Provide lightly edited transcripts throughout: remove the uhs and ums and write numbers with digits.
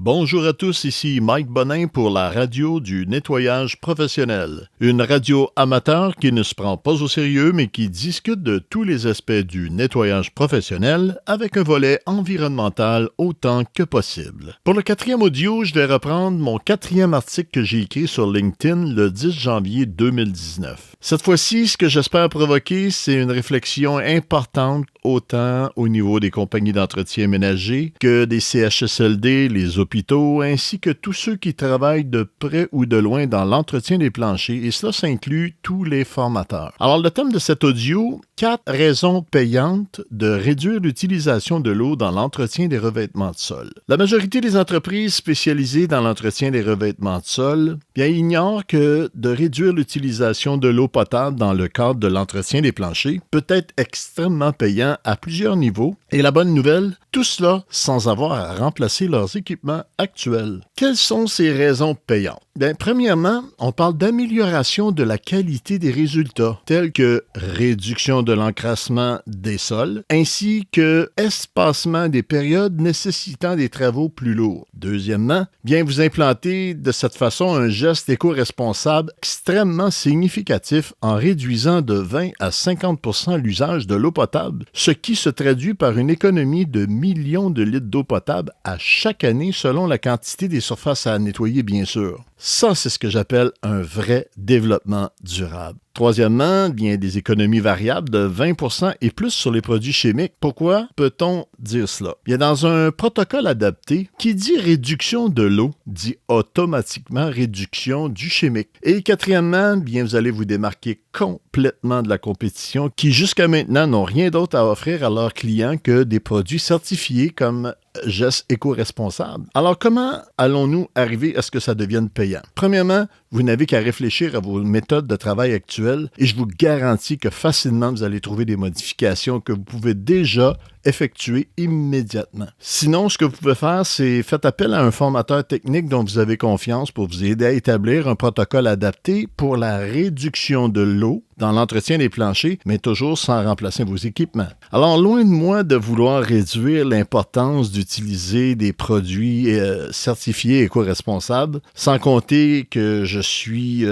Bonjour à tous, ici Mike Bonin pour la radio du nettoyage professionnel. Une radio amateur qui ne se prend pas au sérieux mais qui discute de tous les aspects du nettoyage professionnel avec un volet environnemental autant que possible. Pour le 4e audio, je vais reprendre mon 4e article que j'ai écrit sur LinkedIn le 10 janvier 2019. Cette fois-ci, ce que j'espère provoquer, c'est une réflexion importante autant au niveau des compagnies d'entretien ménager que des CHSLD, les hôpitaux, ainsi que tous ceux qui travaillent de près ou de loin dans l'entretien des planchers, et cela s'inclut tous les formateurs. Alors, le thème de cet audio, 4 raisons payantes de réduire l'utilisation de l'eau dans l'entretien des revêtements de sol. La majorité des entreprises spécialisées dans l'entretien des revêtements de sol ignorent que de réduire l'utilisation de l'eau potable dans le cadre de l'entretien des planchers peut être extrêmement payant à plusieurs niveaux. Et la bonne nouvelle, tout cela sans avoir à remplacer leurs équipements actuels. Quelles sont ces raisons payantes? Premièrement, on parle d'amélioration de la qualité des résultats, tels que réduction de l'encrassement des sols, ainsi que espacement des périodes nécessitant des travaux plus lourds. Deuxièmement, vous implantez de cette façon un geste éco-responsable extrêmement significatif en réduisant de 20 à 50% l'usage de l'eau potable, ce qui se traduit par une économie de millions de litres d'eau potable à chaque année selon la quantité des surfaces à nettoyer, bien sûr. Ça, c'est ce que j'appelle un vrai développement durable. Troisièmement, des économies variables de 20% et plus sur les produits chimiques. Pourquoi peut-on dire cela? Dans un protocole adapté, qui dit réduction de l'eau, dit automatiquement réduction du chimique. Et quatrièmement, vous allez vous démarquer complètement de la compétition qui, jusqu'à maintenant, n'ont rien d'autre à offrir à leurs clients que des produits certifiés comme gestes éco-responsables. Alors, comment allons-nous arriver à ce que ça devienne payant? Premièrement, vous n'avez qu'à réfléchir à vos méthodes de travail actuelles et je vous garantis que facilement, vous allez trouver des modifications que vous pouvez déjà effectuer immédiatement. Sinon, ce que vous pouvez faire, c'est faire appel à un formateur technique dont vous avez confiance pour vous aider à établir un protocole adapté pour la réduction de l'eau dans l'entretien des planchers, mais toujours sans remplacer vos équipements. Alors, loin de moi de vouloir réduire l'importance d'utiliser des produits certifiés éco-responsables, sans compter que je suis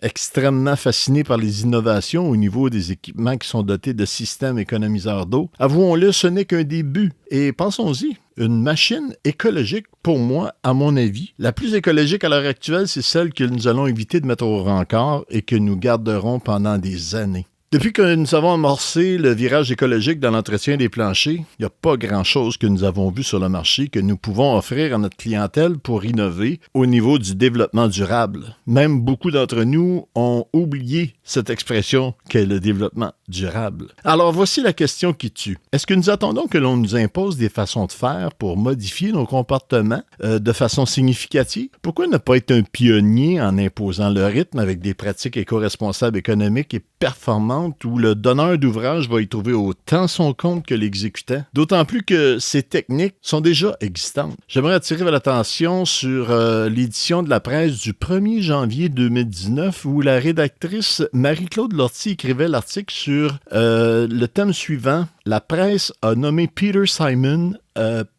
extrêmement fasciné par les innovations au niveau des équipements qui sont dotés de systèmes économiseurs d'eau. Avouons-le, ce n'est qu'un début. Et pensons-y, une machine écologique, pour moi, à mon avis, la plus écologique à l'heure actuelle, c'est celle que nous allons éviter de mettre au rencard et que nous garderons pendant des années. Depuis que nous avons amorcé le virage écologique dans l'entretien des planchers, il n'y a pas grand-chose que nous avons vu sur le marché que nous pouvons offrir à notre clientèle pour innover au niveau du développement durable. Même beaucoup d'entre nous ont oublié cette expression qu'est le développement durable. Alors voici la question qui tue. Est-ce que nous attendons que l'on nous impose des façons de faire pour modifier nos comportements de façon significative? Pourquoi ne pas être un pionnier en imposant le rythme avec des pratiques éco-responsables économiques et performantes où le donneur d'ouvrage va y trouver autant son compte que l'exécutant, d'autant plus que ces techniques sont déjà existantes. J'aimerais attirer votre attention sur l'édition de la presse du 1er janvier 2019 où la rédactrice Marie-Claude Lortie écrivait l'article sur le thème suivant. La presse a nommé Peter Simon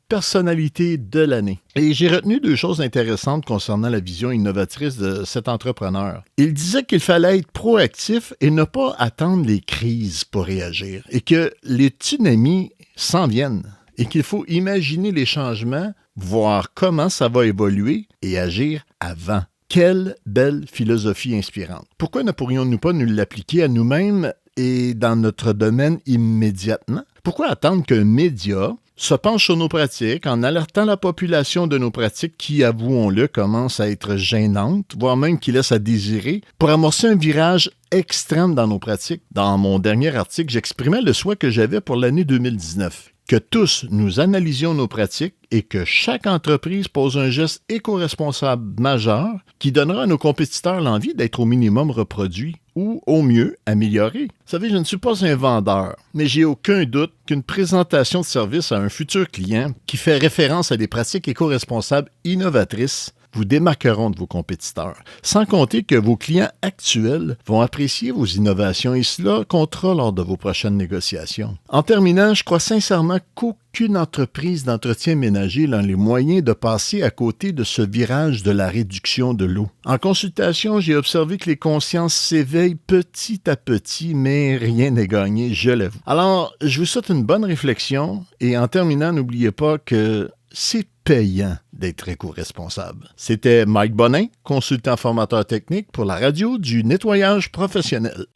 personnalité de l'année. Et j'ai retenu 2 choses intéressantes concernant la vision innovatrice de cet entrepreneur. Il disait qu'il fallait être proactif et ne pas attendre les crises pour réagir et que les tsunamis s'en viennent et qu'il faut imaginer les changements, voir comment ça va évoluer et agir avant. Quelle belle philosophie inspirante. Pourquoi ne pourrions-nous pas nous l'appliquer à nous-mêmes et dans notre domaine immédiatement? Pourquoi attendre qu'un média se penche sur nos pratiques en alertant la population de nos pratiques qui, avouons-le, commencent à être gênantes, voire même qui laissent à désirer, pour amorcer un virage extrême dans nos pratiques? Dans mon dernier article, j'exprimais le souhait que j'avais pour l'année 2019. Que tous nous analysions nos pratiques et que chaque entreprise pose un geste éco-responsable majeur qui donnera à nos compétiteurs l'envie d'être au minimum reproduits ou, au mieux, améliorés. Vous savez, je ne suis pas un vendeur, mais j'ai aucun doute qu'une présentation de service à un futur client qui fait référence à des pratiques éco-responsables innovatrices vous démarqueront de vos compétiteurs. Sans compter que vos clients actuels vont apprécier vos innovations et cela comptera lors de vos prochaines négociations. En terminant, je crois sincèrement qu'aucune entreprise d'entretien ménager n'a les moyens de passer à côté de ce virage de la réduction de l'eau. En consultation, j'ai observé que les consciences s'éveillent petit à petit, mais rien n'est gagné, je l'avoue. Alors, je vous souhaite une bonne réflexion et en terminant, n'oubliez pas que c'est payant d'être éco-responsable. C'était Mike Bonin, consultant formateur technique pour la radio du nettoyage professionnel.